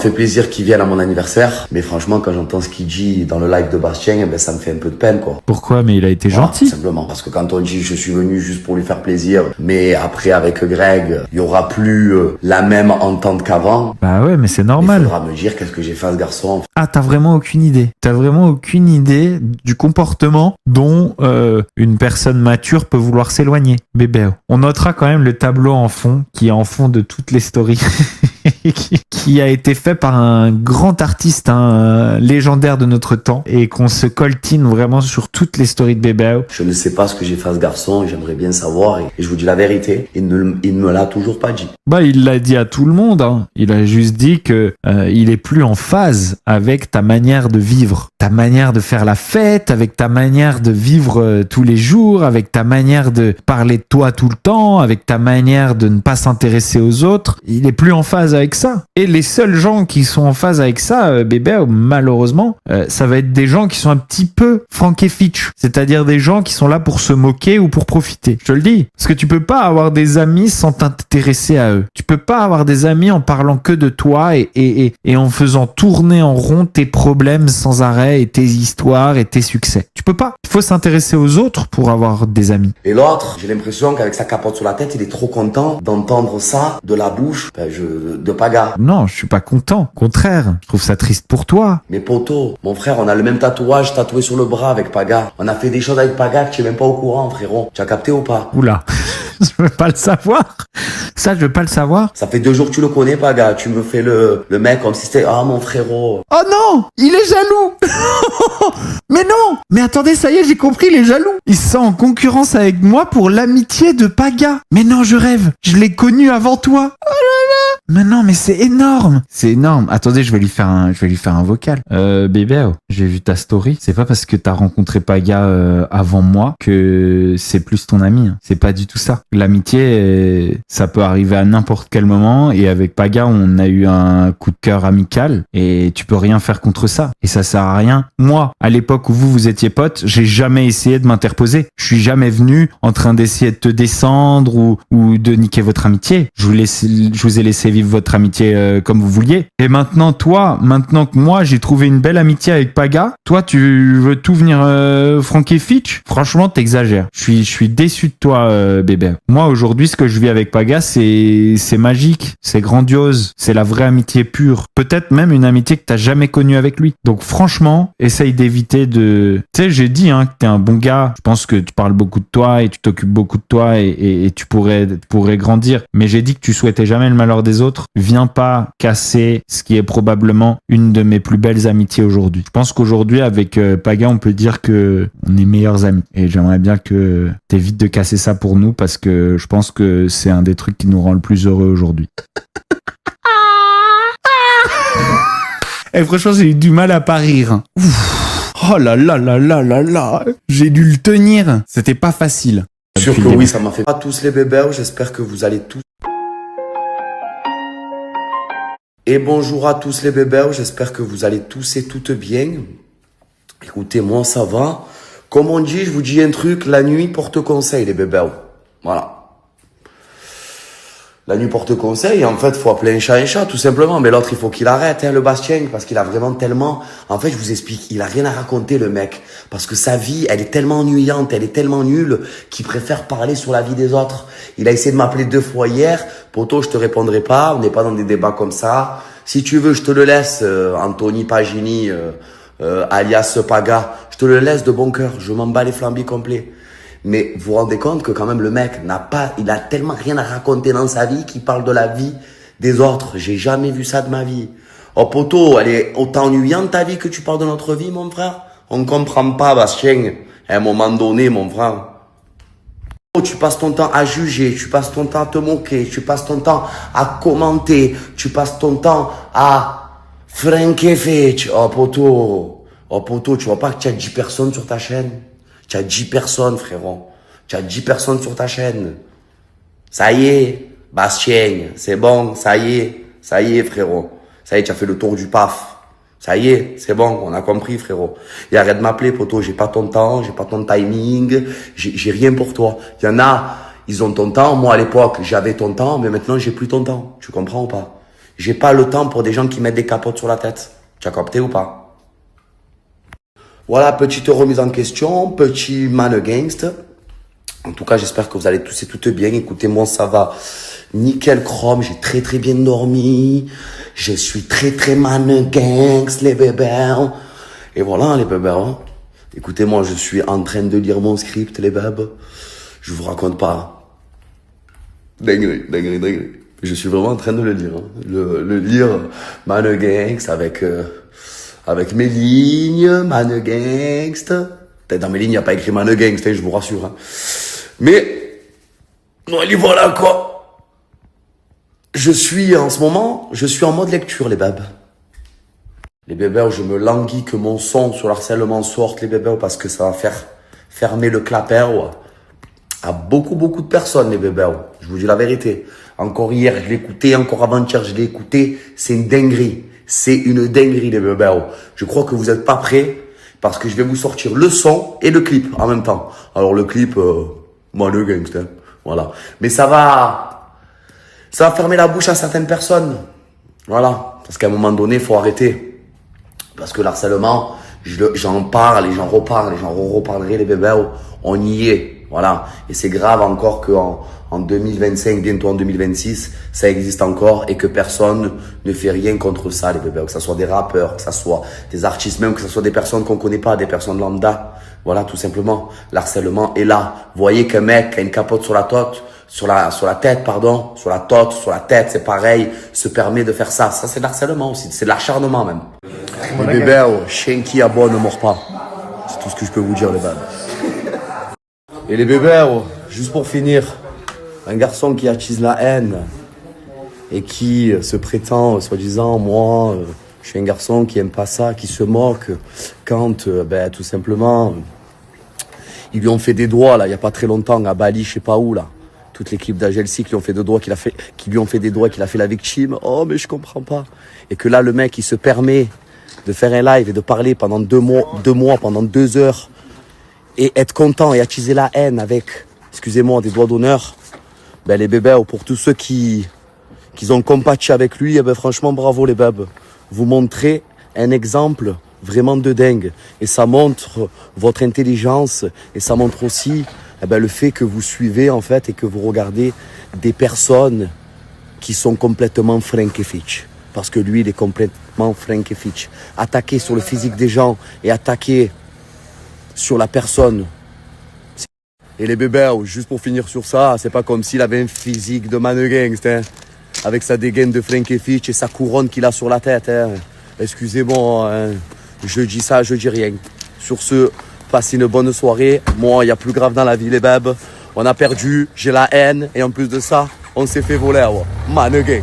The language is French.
fait plaisir qu'il vienne à mon anniversaire. Mais franchement, quand j'entends ce qu'il dit dans le live de Bastien, eh ben, ça me fait un peu de peine, quoi. Pourquoi? Mais il a été Voilà, gentil. simplement. Parce que quand on dit je suis venu juste pour lui faire plaisir, mais après avec Greg, il y aura plus la même entente qu'avant. Bah ouais, mais c'est Il normal. faudra me dire qu'est-ce que j'ai fait à ce garçon. Ah, t'as vraiment aucune idée. T'as vraiment aucune idée du comportement dont une personne mature peut vouloir s'éloigner. Bébé. On notera quand même le tableau en fond, qui est en fond de toutes les stories, qui a été fait par un grand artiste, un légendaire de notre temps, et qu'on se coltine vraiment sur toutes les stories de Bébé. Je ne sais pas ce que j'ai fait à ce garçon et j'aimerais bien savoir. Et je vous dis la vérité, il ne me l'a toujours pas dit. Bah, il l'a dit à tout le monde, hein. Il a juste dit que il est plus en phase avec ta manière de vivre, ta manière de faire la fête, avec ta manière de vivre tous les jours, avec ta manière de parler de toi tout le temps, avec ta manière de ne pas s'intéresser aux autres. Il est plus en phase avec ça. Et les seuls gens qui sont en phase avec ça, bébé, malheureusement, ça va être des gens qui sont un petit peu Frank et Fitch, c'est-à-dire des gens qui sont là pour se moquer ou pour profiter. Je te le dis, parce que tu peux pas avoir des amis sans t'intéresser à eux. Tu peux pas avoir des amis en parlant que de toi et en faisant tourner en rond tes problèmes sans arrêt et tes histoires et tes succès. Tu peux pas. Il faut s'intéresser aux autres pour avoir des amis. Et l'autre, j'ai l'impression qu'avec sa capote sur la tête, il est trop content d'entendre ça de la bouche de Paga. Non, je suis pas content. Au contraire, je trouve ça triste pour toi. Mais poto, mon frère, on a le même tatouage tatoué sur le bras avec Paga. On a fait des choses avec Paga que tu es même pas au courant, frérot. Tu as capté ou pas? Oula, je veux pas le savoir. Ça, je veux pas le savoir. Ça fait 2 jours que tu le connais, Paga. Tu me fais le mec comme si c'était, ah, mon frérot. Oh non, il est jaloux. Mais non, mais attendez, ça y est, j'ai compris, il est jaloux. Il se sent en concurrence avec moi pour l'amitié de Paga. Mais non, je rêve, je l'ai connu avant toi. Oh là là. Mais non, mais c'est énorme. C'est énorme. Attendez, je vais lui faire un vocal. Bébé, j'ai vu ta story. C'est pas parce que t'as rencontré Paga avant moi que c'est plus ton ami. Hein. C'est pas du tout ça. L'amitié, ça peut arriver à n'importe quel moment. Et avec Paga, on a eu un coup de cœur amical. Et tu peux rien faire contre ça. Et ça sert à rien. Moi, à l'époque où vous étiez potes, j'ai jamais essayé de m'interposer. Je suis jamais venu en train d'essayer de te descendre ou de niquer votre amitié. Je vous ai laissé vivre votre amitié comme vous vouliez. Et maintenant, maintenant que moi, j'ai trouvé une belle amitié avec Paga, toi, tu veux tout venir Frank et Fitch? Franchement, t'exagères. Je suis déçu de toi, bébé. Moi, aujourd'hui, ce que je vis avec Paga, c'est magique, c'est grandiose, c'est la vraie amitié pure. Peut-être même une amitié que t'as jamais connue avec lui. Donc, franchement, essaye d'éviter de... Tu sais, j'ai dit que t'es un bon gars. Je pense que tu parles beaucoup de toi et tu t'occupes beaucoup de toi et tu pourrais grandir. Mais j'ai dit que tu souhaitais jamais le malheur des autres. Viens pas casser ce qui est probablement une de mes plus belles amitiés aujourd'hui. Je pense qu'aujourd'hui, avec Paga, on peut dire que on est meilleurs amis. Et j'aimerais bien que t'évites de casser ça pour nous parce que je pense que c'est un des trucs qui nous rend le plus heureux aujourd'hui. Et franchement, j'ai eu du mal à pas rire. Ouf. Oh là là là là là là. J'ai dû le tenir. C'était pas facile. Sûr que oui, ça m'a fait pas tous les bébés. J'espère que vous allez tous. Et bonjour à tous les bébés. J'espère que vous allez tous et toutes bien. Écoutez, moi ça va. Comme on dit, je vous dis un truc, la nuit porte conseil les bébés. Voilà. La nuit porte conseil, et en fait, faut appeler un chat, tout simplement. Mais l'autre, il faut qu'il arrête, le Bastien, parce qu'il a vraiment tellement... En fait, je vous explique, il a rien à raconter, le mec. Parce que sa vie, elle est tellement ennuyante, elle est tellement nulle, qu'il préfère parler sur la vie des autres. Il a essayé de m'appeler 2 fois hier. Poto, je te répondrai pas, on n'est pas dans des débats comme ça. Si tu veux, je te le laisse, Anthony Pagini, alias Paga. Je te le laisse de bon cœur, je m'en bats les flambis complets. Mais vous vous rendez compte que quand même le mec il a tellement rien à raconter dans sa vie qu'il parle de la vie des autres. J'ai jamais vu ça de ma vie. Oh poto, elle est autant ennuyante ta vie que tu parles de notre vie, mon frère. On comprend pas, Bastien. À un moment donné, mon frère. Oh, tu passes ton temps à juger, tu passes ton temps à te moquer, tu passes ton temps à commenter, tu passes ton temps à Frank Fetch. Oh poto, tu vois pas que tu as 10 personnes sur ta chaîne? Tu as 10 personnes, frérot. Tu as 10 personnes sur ta chaîne. Ça y est, Bastien, c'est bon, ça y est, frérot. Ça y est, tu as fait le tour du paf. Ça y est, c'est bon, on a compris, frérot. Et arrête de m'appeler, poto, j'ai pas ton temps, j'ai pas ton timing, j'ai rien pour toi. Il y en a, ils ont ton temps. Moi, à l'époque, j'avais ton temps, mais maintenant, j'ai plus ton temps. Tu comprends ou pas? J'ai pas le temps pour des gens qui mettent des capotes sur la tête. Tu as capté ou pas? Voilà, petite remise en question, petit man gangst. En tout cas, j'espère que vous allez tous et toutes bien. Écoutez, moi, ça va nickel chrome. J'ai très très bien dormi. Je suis très très man gangst, les bébés. Et voilà, les bébés. Écoutez, moi, je suis en train de lire mon script, les bébés. Je vous raconte pas. Dinguerie. Je suis vraiment en train de le lire. Le lire, man gangst, avec mes lignes, man gangst. Peut-être dans mes lignes, il n'y a pas écrit man gangst, je vous rassure. Mais, voilà quoi. En ce moment, je suis en mode lecture, les bébés. Les bébés, je me languis que mon son sur l'harcèlement sorte, les bébés, parce que ça va faire fermer le clapet à beaucoup de personnes, les bébés. Je vous dis la vérité. Encore hier, je l'ai écouté, encore avant-hier, je l'ai écouté. C'est une dinguerie. C'est une dinguerie, les bébés. Je crois que vous n'êtes pas prêts, parce que je vais vous sortir le son et le clip en même temps. Alors le clip, moi le gangster, voilà. Mais ça va fermer la bouche à certaines personnes. Voilà. Parce qu'à un moment donné, il faut arrêter. Parce que l'harcèlement, j'en parle et j'en reparle et j'en reparlerai, les bébés. On y est. Voilà. Et c'est grave encore qu'en 2025, bientôt en 2026, ça existe encore et que personne ne fait rien contre ça, les bébés. Que ce soit des rappeurs, que ce soit des artistes, même que ce soit des personnes qu'on connaît pas, des personnes lambda. Voilà, tout simplement. L'harcèlement est là. Vous voyez qu'un mec qui a une capote sur la tête, sur la tête, c'est pareil, se permet de faire ça. Ça, c'est de l'harcèlement aussi. C'est de l'acharnement même. Les bébés, chien qui aboie ne mord pas. C'est tout ce que je peux vous dire, les bébés. Et les bébés, juste pour finir, un garçon qui attise la haine et qui se prétend, soi-disant, moi, je suis un garçon qui aime pas ça, qui se moque quand, tout simplement, ils lui ont fait des doigts, là, il y a pas très longtemps, à Bali, je sais pas où, là. Toute l'équipe d'Agelsi qui lui ont fait des doigts, qu'il a fait la victime. Oh, mais je comprends pas. Et que là, le mec, il se permet de faire un live et de parler pendant 2 mois, pendant 2 heures, et être content et attiser la haine avec, excusez-moi, des doigts d'honneur. Les bébés, pour tous ceux qui ont compati avec lui, franchement, bravo les bébés. Vous montrez un exemple vraiment de dingue. Et ça montre votre intelligence et ça montre aussi le fait que vous suivez en fait et que vous regardez des personnes qui sont complètement frank-fitch. Parce que lui, il est complètement frank-fitch. Attaquer sur le physique des gens et attaquer sur la personne. Et les bébés, juste pour finir sur ça, c'est pas comme s'il avait un physique de man gangster, avec sa dégaine de frank-fitch et sa couronne qu'il a sur la tête. Excusez-moi, je dis ça, je dis rien. Sur ce, passez une bonne soirée. Moi, il y a plus grave dans la vie, les bébés. On a perdu, j'ai la haine, et en plus de ça, on s'est fait voler. Man gang.